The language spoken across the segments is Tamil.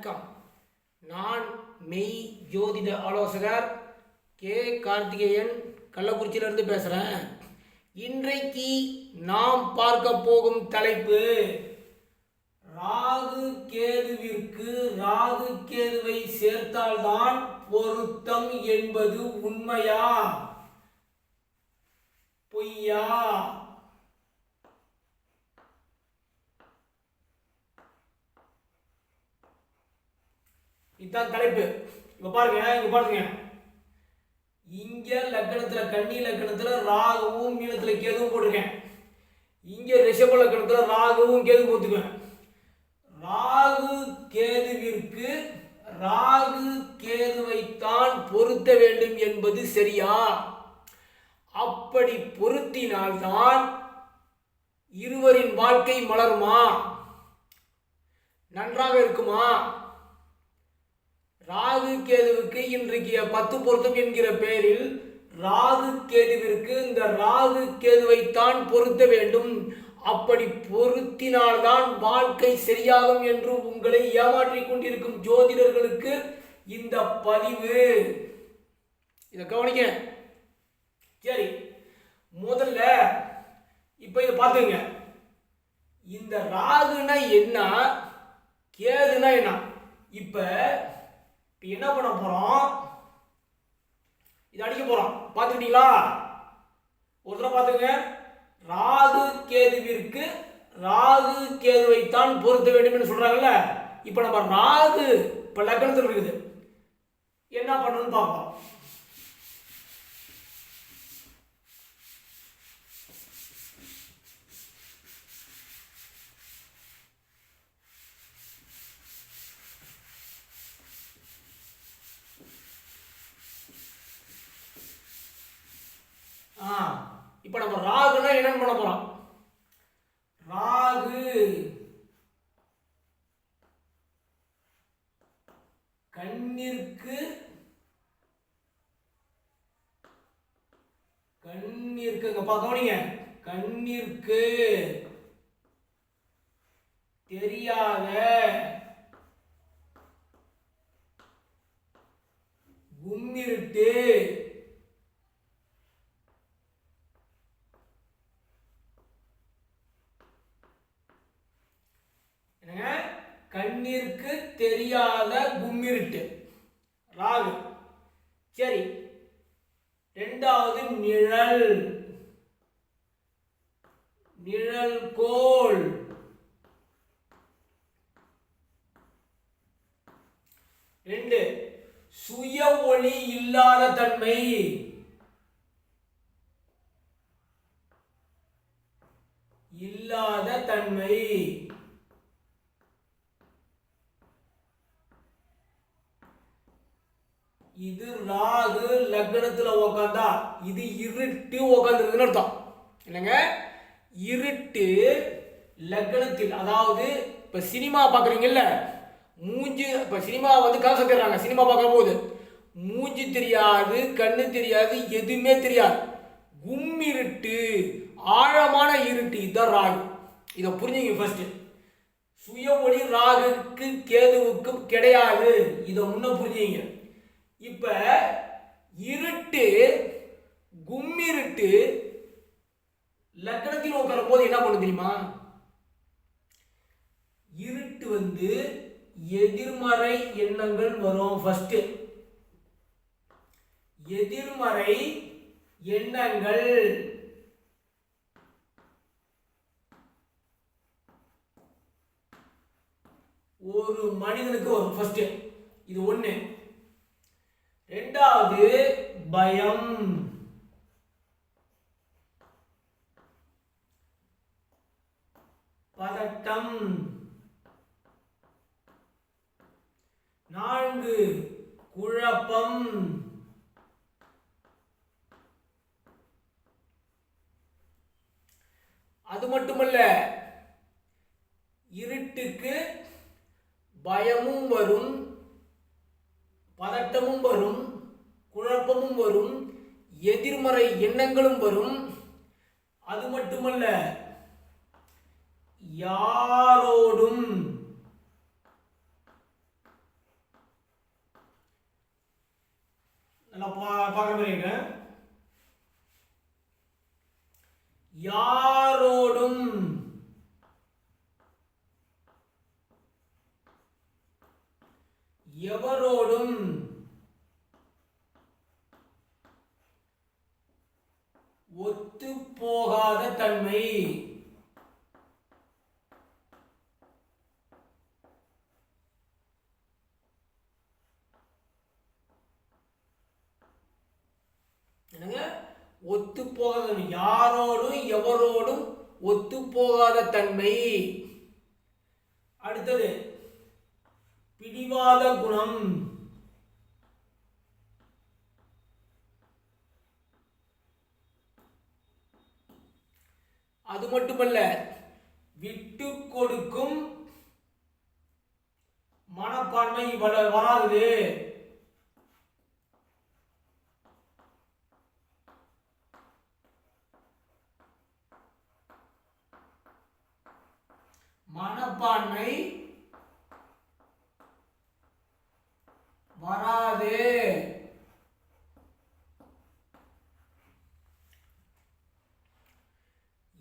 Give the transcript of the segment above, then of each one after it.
வணக்கம். நான் மெய் ஜோதிட ஆலோசகர் கே கார்த்திகேயன், கள்ளக்குறிச்சியிலிருந்து பேசுகிறேன். இன்றைக்கு நாம் பார்க்க போகும் தலைப்பு, ராகு கேதுவிற்கு ராகு கேதுவை சேர்த்தால்தான் பொருத்தம் என்பது உண்மையா பொய்யா? இதுதான் தலைப்பு. இங்க பாருங்க, இங்க லக்னத்துல கன்னி லக்னத்துல ராகுவும் மீனத்துல கேதுவும் போட்டிருக்கேன். இங்க ரிஷப லக்னத்துல ராகுவும் கேது போட்டுக்குவேன். ராகு கேதுவிற்கு ராகு கேதுவைத்தான் பொருத்த வேண்டும் என்பது சரியா? அப்படி பொருத்தினால்தான் இருவரின் வாழ்க்கை மலருமா? நன்றாக இருக்குமா? ராகு கேதுவுக்கு இன்றைக்கு 10 பொருத்தம் என்கிற பெயரில் ராகு கேதுவிற்கு இந்த ராகு கேதுவைத்தான் பொருத்த வேண்டும். அப்படி பொருத்தினால்தான் வாழ்க்கை சரியாகும் என்று உங்களை ஏமாற்றிக் கொண்டிருக்கும் ஜோதிடர்களுக்கு இந்த பதிவு. இதை கவனிக்க. சரி, முதல்ல இப்ப இதை பார்த்துங்க. இந்த ராகுனா என்ன, கேதுனா என்ன? இப்ப என்ன பண்ண போறோம்? இதை அடிக்க போறோம். பார்த்துக்கிட்டீங்களா? ஒரு தடவை பார்த்துங்க. ராகு கேதுவிற்கு ராகு கேதுவைத்தான் பொருத்த வேண்டும் என்று சொல்றாங்கல்ல. இப்ப நம்ம ராகு இப்ப லக்னத்தில் இருக்குது, என்ன பண்ணணும்னு பார்ப்போம். இப்ப நம்ம ராகுனா என்னன்னு பண்ண போறோம்? ராகு கண்ணிற்கு கவனிங்க, கண்ணிற்கு தெரியாத கும்மிருட்டு கண்ணிற்கு தெரியாத கும்மிருட்டு ராகு. சரி, இரண்டாவது நிழல் கோள். ரெண்டு, சுய ஒளி இல்லாத தன்மை. இது ராகு லக்னத்துல உட்கார்ந்தா இது இருட்டு உட்கார்ந்துருக்குன்னு அர்த்தம். என்னங்க? இருட்டு லக்னத்தில், அதாவது இப்ப சினிமா பாக்குறீங்கல்ல, மூஞ்சி இப்ப சினிமா காசு தர்றாங்க. சினிமா பார்க்கும் போது மூஞ்சி தெரியாது, கண்ணு தெரியாது, எதுவுமே தெரியாது. கும்மிருட்டு, ஆழமான இருட்டு. இதுதான் ராகு. இதை புரிஞ்சுங்க ஃபர்ஸ்ட். சுய ஒளி ராகுக்கு கேதுவுக்கும் கிடையாது. இதை முன்ன புரிஞ்சுங்க. இப்ப இருட்டு, கும்மிருட்டு லக்னத்தில் உட்காரும் போது என்ன பண்ணு தெரியுமா? இருட்டு எதிர்மறை எண்ணங்கள் வரும். ஃபர்ஸ்ட் எதிர்மறை எண்ணங்கள். ஒரு மனிதனுக்கு வரும். ஃபர்ஸ்ட் இது ஒண்ணு. இரண்டாவது பயம். பதட்டம். 4 குழப்பம். அது மட்டுமல்ல, இருட்டுக்கு பயமும் வரும், பதட்டமும் வரும், குழப்பமும் வரும், எதிர்மறை எண்ணங்களும் வரும். அது மட்டுமல்ல, யாரோடும் நல்லா பார்க்குற மாதிரி இருக்கேன். யாரோடும் எவரோடும் ஒத்து போகாத தன்மை. ஒத்து போகாத, யாரோடும் எவரோடும் ஒத்து போகாத தன்மை. அடுத்தது பிடிவாத குணம். அது மட்டுமல்ல, விட்டு கொடுக்கும் மனப்பான்மை வராது. மனப்பான்மை வராது.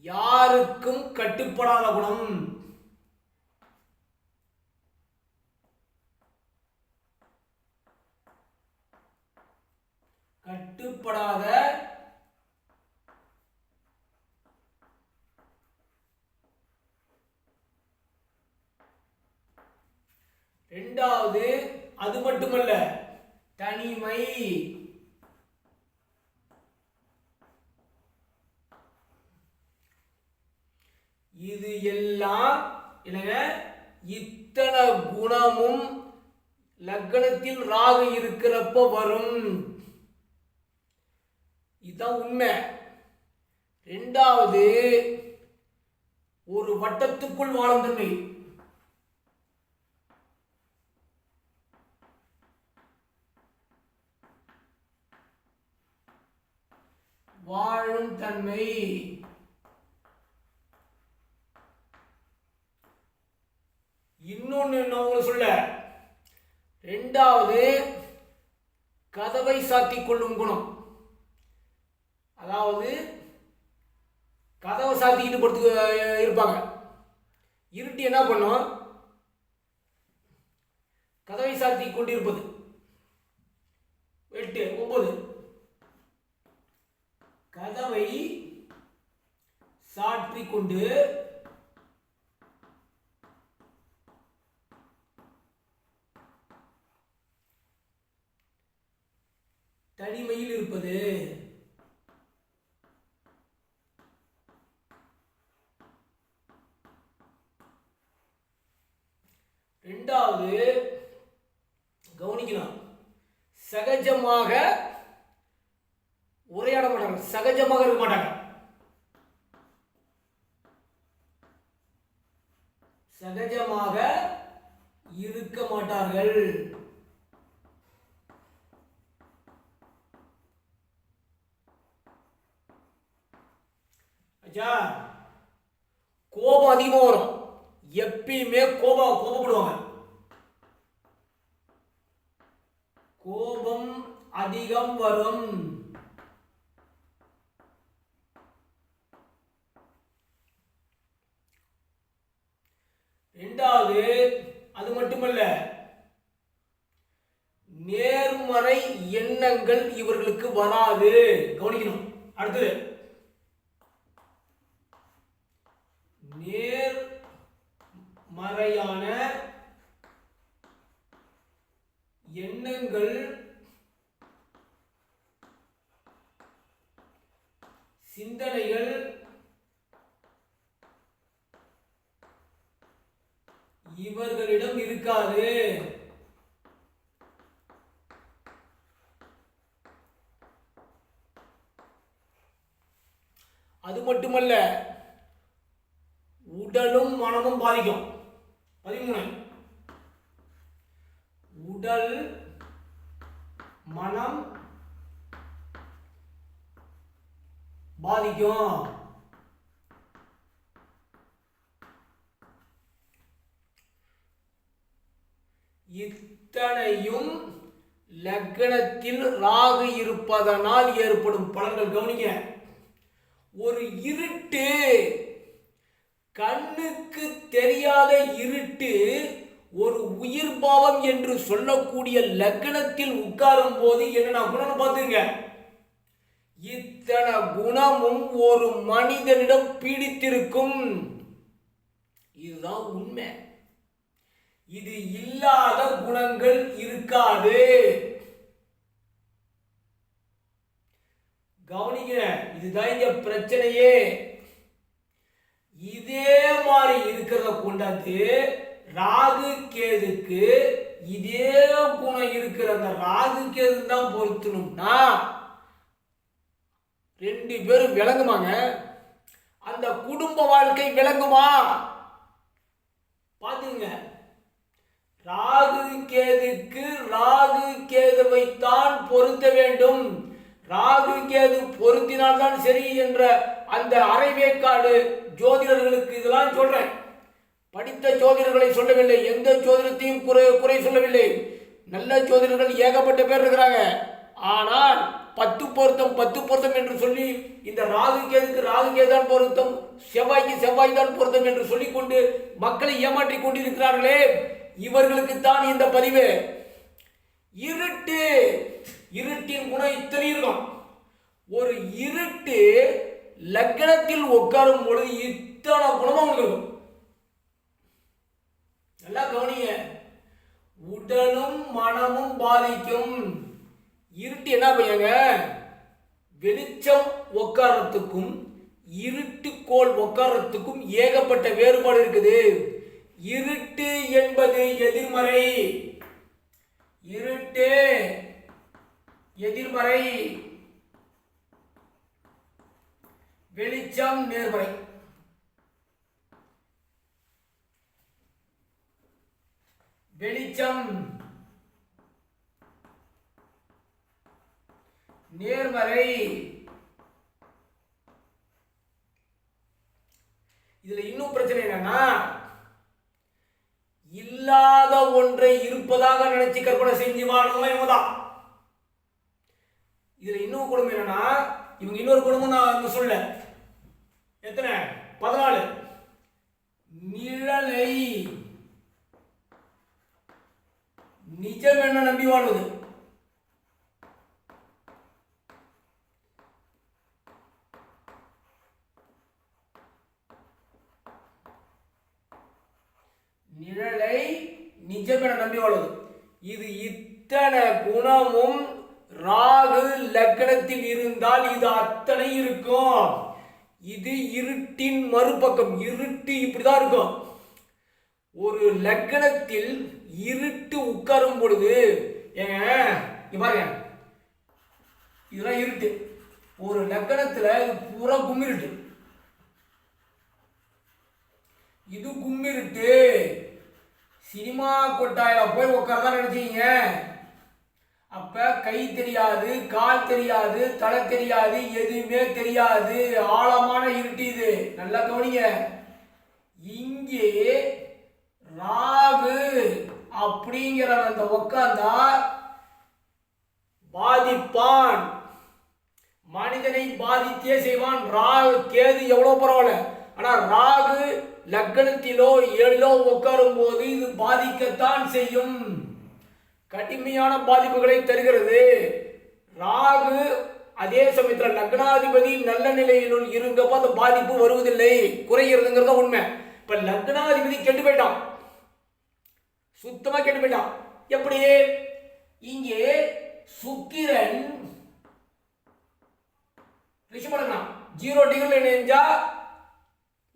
யாருக்கும் கட்டுப்படாத குணம். கட்டுப்படாத இரண்டாவது, அது மட்டுமல்ல, தனிமை. இது எல்லாம் இல்லைங்க, இத்தனை குணமும் லக்னத்தில் ராகு இருக்கிறப்ப வரும். இதுதான் உண்மை. இரண்டாவது, ஒரு வட்டத்துக்குள் வாழும் தன்மை. வாழும் தன்மை. இன்னொன்னு நான் உங்களுக்கு சொல்ல, இரண்டாவது கதவை சாத்திக் கொள்ளும் குணம். அதாவது கதவை சாத்திக்கிட்டு படுத்து இருப்பாங்க. இருட்டி என்ன பண்ணும்? கதவை சாத்தி கொண்டிருப்பது. 8 9 கதவை சாற்றிக் கொண்டு தனிமையில் இருப்பது. இரண்டாவது கவனிக்கணும், சகஜமாக உரையாட மாட்டாங்க, சகஜமாக இருக்க மாட்டாங்க. சகஜமாக இருக்க மாட்டார்கள். கோபம் அதிகமாக வரும். எப்பயுமே கோபப்படுவாங்க. கோபம் அதிகம் வரும். இரண்டாவது, அது மட்டுமல்ல, நேர்மறை எண்ணங்கள் இவர்களுக்கு வராது. கவனிக்கணும். அடுத்தது, நேர்மறையான எண்ணங்கள் சிந்தனைகள் இவர்களிடம் இருக்காது. அது மட்டுமல்ல, உடலும் மனமும் பாதிக்கும். 13 உடல் மனம் பாதிக்கும். இத்தனையும் லக்னத்தில் ராகு இருப்பதனால் ஏற்படும் பலன்கள் கவனிங்க. ஒரு இருட்டு, கண்ணுக்கு தெரியாத இருட்டு, ஒரு உயிர் பாவம் என்று சொல்லக்கூடிய லக்னத்தில் உட்காரும் போது என்ன குணம் பார்த்துங்க. இத்தனை குணமும் ஒரு மனிதனிடம் பீடித்திருக்கும். இதுதான் உண்மை. இது இல்லாத குணங்கள் இருக்காது. கவனிங்க, இதுதான் இங்க பிரச்சனையே. இதே மாதிரி இருக்கிறத கொண்டாந்து ராகு கேதுக்கு இதே குணம் இருக்கிற அந்த ராகு கேது தான் பொருத்தணும்னா ரெண்டு பேரும் விளங்குமாங்க? அந்த குடும்ப வாழ்க்கை விளங்குமா? பாத்துங்க. ராகு கேதுக்கு ராகு கேதுவைத்தான் பொருத்த வேண்டும். ராகு கேது பொருத்தினால்தான் சரி என்ற அந்த அரைவேக்காடு ஜோதிடர்களுக்கு இதெல்லாம் சொல்றேன். படித்த ஜோதிடர்களை சொல்லவில்லை, எந்த ஜோதிடத்தையும் குறை சொல்லவில்லை. நல்ல ஜோதிடர்கள் ஏகப்பட்ட பேர் இருக்கிறாங்க. ஆனால் 10 பொருத்தம் என்று சொல்லி இந்த ராகு கேதுக்கு தான் பொருத்தம், செவ்வாய்க்கு செவ்வாய் தான் பொருத்தம் என்று சொல்லிக்கொண்டு மக்களை ஏமாற்றிக் கொண்டிருக்கிறார்களே, இவர்களுக்கு தான் இந்த பதிவு. இருட்டின் குணம் இத்தனை இருக்கும். ஒரு இருட்டு லக்னத்தில் உட்காரும் பொழுது இத்தனை குணமும் இருக்கும். நல்லா கவனிங்க. உடலும் மனமும் பாதிக்கும். இருட்டு என்ன பையங்க, வெளிச்சம் உட்காரத்துக்கும் இருட்டுக்கோள் உட்காரத்துக்கும் ஏகப்பட்ட வேறுபாடு இருக்குது. இருட்டு என்பது எதிர்மறை. இருட்டு எதிர்மறை, வெளிச்சம் நேர்மறை. வெளிச்சம் நேர்மறை. இதுல இன்னும் பிரச்சனை என்னன்னா, இல்லாத ஒன்றை இருப்பதாக நினைச்சு கற்பனை செஞ்சு வாழ்றதுலாம் இவங்க தான். இதுல இன்னொரு குடும்பம் என்னன்னா, இவங்க இன்னொரு குடும்பம் நான் சொல்ல எத்தனை 14 நிழலை நிஜம் என்ன நம்பி வாழ்வது. நிழலை நிஜம் என நம்பி வாழ்வது. இது இத்தனை குணமும் ராகு லக்னத்தில் இருந்தால் இது அத்தனை இருக்கும். இது இருட்டின் மறுபக்கம். இருட்டு இப்படிதான் இருக்கும். ஒரு லக்னத்தில் இருட்டு உட்காரும் பொழுது பாருங்க, இதெல்லாம் இருட்டு. ஒரு லக்னத்துல இது பூரா கும்மிருட்டு. இது கும்மிருட்டு. சினிமா கொட்டாயில போய் உட்காரதான் நினைச்சீங்க. அப்ப கை தெரியாது, கால் தெரியாது, தலை தெரியாது, எதுவுமே தெரியாது. ஆழமான இருட்டு இது. நல்லா கவனிங்க. இங்கே ராகு அப்படிங்கிற அந்த உட்கார்ந்தா பாதிப்பான், மனிதனை பாதித்தே செய்வான். ராகு கேது எவ்வளவு பரவாயில்ல, ஆனா ராகு லக்னத்திலோ 7லோ உட்காரும் போது இது பாதிக்கத்தான் செய்யும். கடுமையான பாதிப்புகளை தருகிறது. ராகு அதே சமயத்தில் லக்னாதிபதி நல்ல நிலையினுள் இருங்கப்போ அந்த பாதிப்பு வருவதில்லை, குறைகிறதுங்கிறத உண்மை. இப்ப லக்னாதிபதி கெட்டு போயிட்டான், சுத்தமா கெட்டு போயிட்டான். எப்படி? இங்கே சுக்கிரன் ரிஷபலக்னா 0 டிகிரில இணைஞ்சா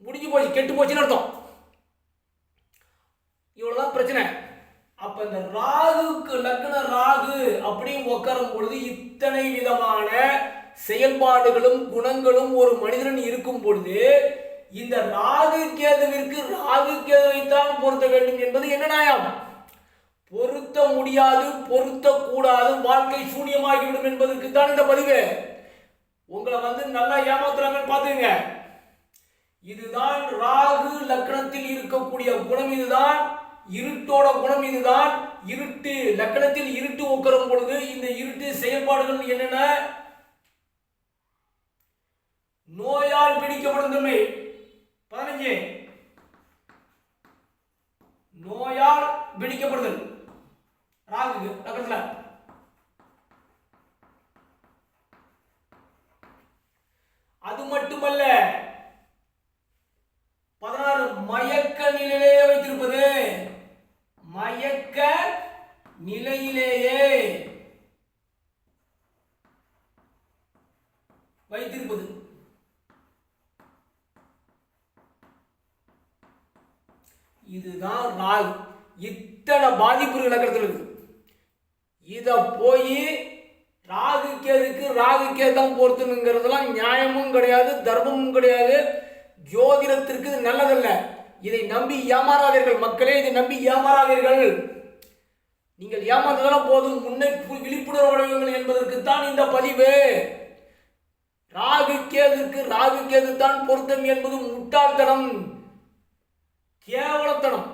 முடிஞ்சு போச்சு, கெட்டு போச்சுன்னு அர்த்தம். இவ்வளவுதான் பிரச்சனை. அப்ப இந்த ராகுக்கு லக்ன ராகு அப்படின்னு உட்காரும் பொழுது இத்தனை விதமான செயல்பாடுகளும் குணங்களும் ஒரு மனிதன் இருக்கும் பொழுது இந்த ராகு கேதுவிற்கு ராகு கேதுவைத்தான் பொருத்த வேண்டும் என்பது என்ன நியாயம்? பொருத்த முடியாது, பொருத்த கூடாது, வாழ்க்கை சூன்யமாகிவிடும் என்பதற்கு தான் இந்த பதிவு. உங்களை நல்லா ஏமாத்துறாங்கன்னு பாத்துங்க. இதுதான் ராகு லக்னத்தில் இருக்கக்கூடிய குணம். இதுதான் இருட்டோட குணம். இதுதான் இருட்டு லக்கணத்தில் இருட்டு உட்காரும் பொழுது இந்த இருட்டு செயல்பாடுகள் என்னென்ன? நோயால் பிடிக்கப்படும் தன்மை. 15 நோயால் பிடிக்கப்படுதல் ராகுக்கு லக்கணத்துல. அது மட்டுமல்ல, 16 மயக்க நிலையிலேயே வைத்திருப்பது. மயக்க நிலையிலேயே வைத்திருப்பது. இதுதான் ராகு. இத்தனை பாதிப்பு இலக்கணத்தில் இருக்கு. இத போய் ராகு கேது தான் பொறுத்துங்கிறதுலாம் நியாயமும் கிடையாது, தர்மமும் கிடையாது, ஜோதிடத்திற்கு நல்லதல்ல. இதை நம்பி ஏமாறாதீர்கள் மக்களே, இதை நம்பி ஏமாறாதீர்கள். நீங்கள் ஏமாந்ததெல்லாம் போதும், முன்னே விழிப்புணர்வு அடைவீர்கள் என்பதற்குத்தான் இந்த பதிவு. ராகு கேது தான் பொருத்தம் என்பது முட்டாள்தனம், கேவலத்தனம்,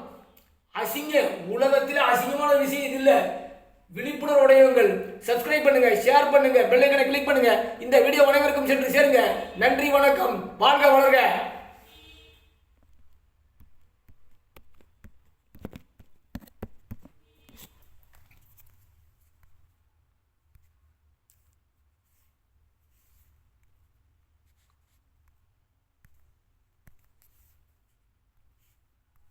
அசிங்க. உலகத்தில் அசிங்கமான விஷயம் இது இல்லை. விழிப்புணர்வு உடையவங்கள் சப்ஸ்கிரைப் பண்ணுங்க, ஷேர் பண்ணுங்க, பெல் ஐகானை கிளிக் பண்ணுங்க. இந்த வீடியோ அனைவருக்கும் சென்று சேருங்க. நன்றி, வணக்கம், வாழ்க வளர்க.